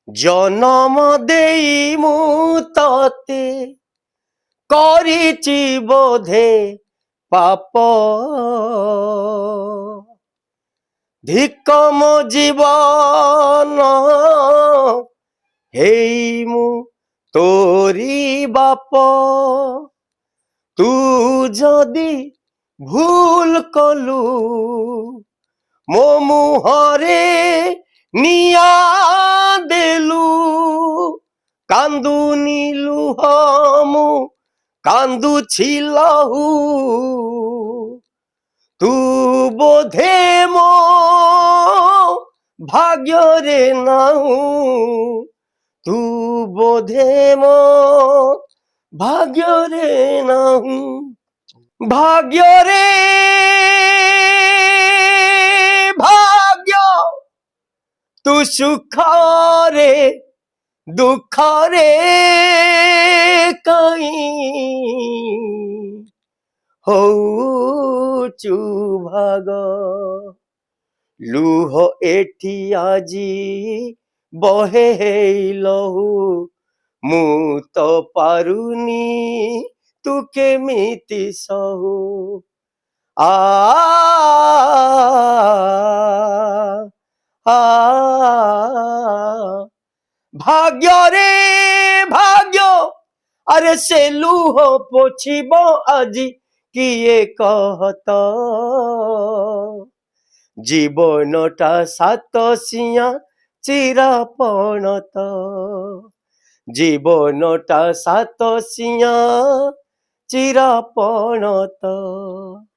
জনম দেই মু ততে করিছি বোধে পাপ, ধিক্ক মো জীবন হেই মু তোরি বাপ। তু যদি ভুল কলু ମୋ ମୁହଁରେ ନିଆଁ ଦେଲୁ, କାନ୍ଦୁନି ଲୁହ ମୁଁ କାନ୍ଦୁଛି ଲହୁ। ତୁ ବୋଧେ ମୋ ଭାଗ୍ୟରେ ନାହୁଁ, ତୁ ବୋଧେ ମୋ ଭାଗ୍ୟରେ ନାହୁଁ। ଭାଗ୍ୟରେ ତୁ ସୁଖରେ ଦୁଃଖରେ କାହିଁ ହଉଚୁ ଭାଗ। ଲୁହ ଏଠି ଆଜି ବହେ ଲହୁ, ମୁଁ ତ ପାରୁନି ତୁ କେମିତି ସହୁ। ଆ ଭାଗ୍ୟରେ ଭାଗ୍ୟ, ଆରେ ସେ ଲୁହ ପୋଛିବ ଆଜି କିଏ କହତ। ଜୀବନଟା ସାତ ସିଂହା ଚିରା ପଣତ, ଜୀବନଟା ସାତ ସିଂହା ଚିରା ପଣତ।